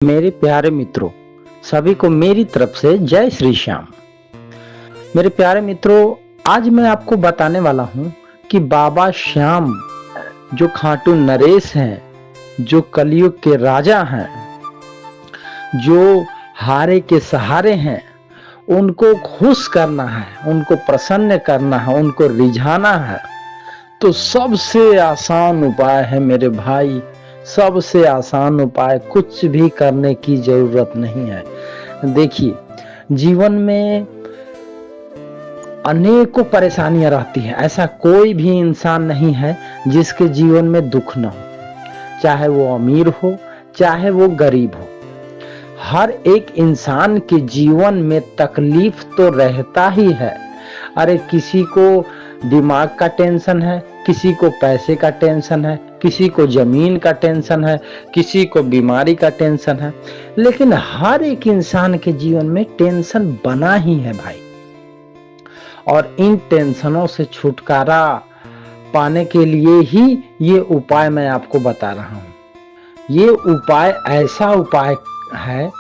मेरे प्यारे मित्रों, सभी को मेरी तरफ से जय श्री श्याम। मेरे प्यारे मित्रों, आज मैं आपको बताने वाला हूं कि बाबा श्याम जो खाटू नरेश हैं, जो कलयुग के राजा हैं, जो हारे के सहारे हैं, उनको खुश करना है, उनको प्रसन्न करना है, उनको रिझाना है, तो सबसे आसान उपाय है मेरे भाई, सबसे आसान उपाय। कुछ भी करने की जरूरत नहीं है। देखिए, जीवन में अनेकों परेशानियां रहती हैं। ऐसा कोई भी इंसान नहीं है जिसके जीवन में दुख न हो, चाहे वो अमीर हो चाहे वो गरीब हो। हर एक इंसान के जीवन में तकलीफ तो रहता ही है। अरे किसी को दिमाग का टेंशन है, किसी को पैसे का टेंशन है, किसी को जमीन का टेंशन है, किसी को बीमारी का टेंशन है, लेकिन हर एक इंसान के जीवन में टेंशन बना ही है भाई। और इन टेंशनों से छुटकारा पाने के लिए ही ये उपाय मैं आपको बता रहा हूं। ये उपाय ऐसा उपाय है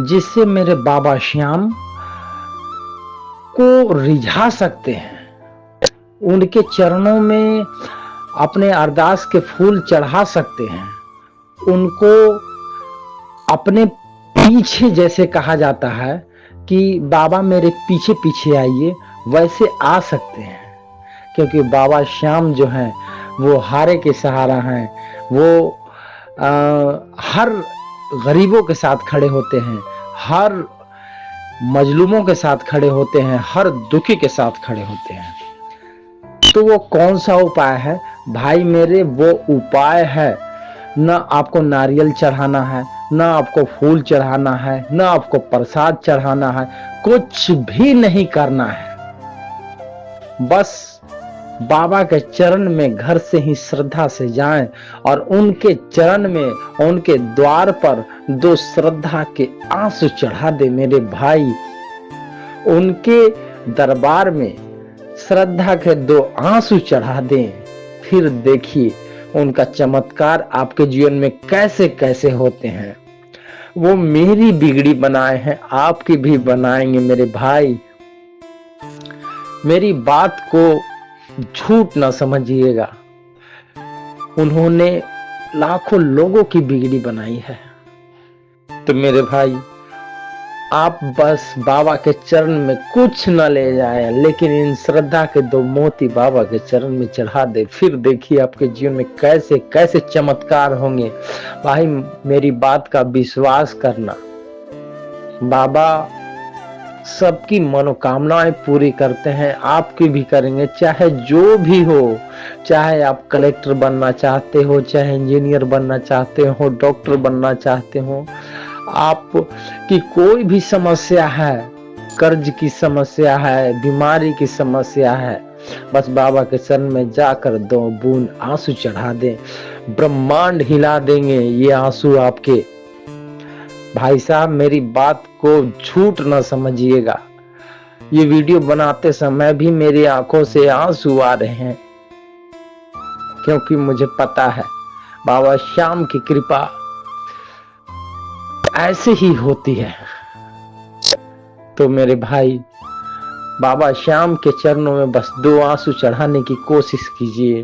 जिससे मेरे बाबा श्याम को रिझा सकते हैं। उनके चरणों में अपने अरदास के फूल चढ़ा सकते हैं। उनको अपने पीछे, जैसे कहा जाता है कि बाबा मेरे पीछे पीछे आइए, वैसे आ सकते हैं। क्योंकि बाबा श्याम जो हैं वो हारे के सहारा हैं। वो हर गरीबों के साथ खड़े होते हैं, हर मजलूमों के साथ खड़े होते हैं, हर दुखी के साथ खड़े होते हैं। तो वो कौन सा उपाय है भाई मेरे? वो उपाय है, न आपको नारियल चढ़ाना है, न आपको फूल चढ़ाना है, न आपको प्रसाद चढ़ाना है, कुछ भी नहीं करना है। बस बाबा के चरण में घर से ही श्रद्धा से जाएं और उनके चरण में, उनके द्वार पर दो श्रद्धा के आंसू चढ़ा दे मेरे भाई। उनके दरबार में श्रद्धा के दो आंसू चढ़ा दें, फिर देखिए उनका चमत्कार आपके जीवन में कैसे कैसे होते हैं। वो मेरी बिगड़ी बनाए हैं, आपकी भी बनाएंगे मेरे भाई। मेरी बात को झूठ ना समझिएगा, उन्होंने लाखों लोगों की बिगड़ी बनाई है। तो मेरे भाई, आप बस बाबा के चरण में कुछ न ले जाए, लेकिन इन श्रद्धा के दो मोती बाबा के चरण में चढ़ा दे, फिर देखिए आपके जीवन में कैसे कैसे चमत्कार होंगे। भाई मेरी बात का विश्वास करना, बाबा सबकी मनोकामनाएं पूरी करते हैं, आपकी भी करेंगे, चाहे जो भी हो। चाहे आप कलेक्टर बनना चाहते हो, चाहे इंजीनियर बनना चाहते हो, डॉक्टर बनना चाहते हो, आप की कोई भी समस्या है, कर्ज की समस्या है, बीमारी की समस्या है, बस बाबा के चरण में जाकर दो बूंद आंसू चढ़ा दें, ब्रह्मांड हिला देंगे ये आंसू आपके। भाई साहब, मेरी बात को झूठ न समझिएगा। ये वीडियो बनाते समय भी मेरी आंखों से आंसू आ रहे हैं, क्योंकि मुझे पता है बाबा श्याम की कृपा ऐसे ही होती है। तो मेरे भाई, बाबा श्याम के चरणों में बस दो आंसू चढ़ाने की कोशिश कीजिए,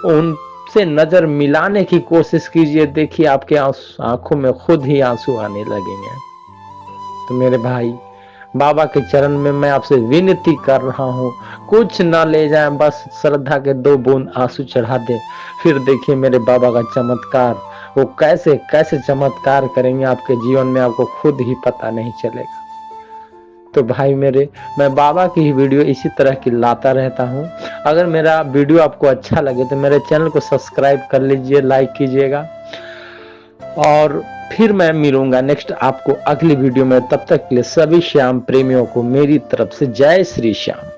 उनसे नजर मिलाने की कोशिश कीजिए। देखिए आपके आंखों में खुद ही आंसू आने लगेंगे। तो मेरे भाई, बाबा के चरण में मैं आपसे विनती कर रहा हूँ, कुछ ना ले जाएं, बस श्रद्धा के दो बूंद आंसू चढ़ा दे, फिर देखिए मेरे बाबा का चमत्कार। वो कैसे कैसे चमत्कार करेंगे आपके जीवन में, आपको खुद ही पता नहीं चलेगा। तो भाई मेरे, मैं बाबा की ही वीडियो इसी तरह की लाता रहता हूँ। अगर मेरा वीडियो आपको अच्छा लगे तो मेरे चैनल को सब्सक्राइब कर लीजिए, लाइक कीजिएगा, और फिर मैं मिलूंगा नेक्स्ट आपको अगली वीडियो में। तब तक के लिए सभी श्याम प्रेमियों को मेरी तरफ से जय श्री श्याम।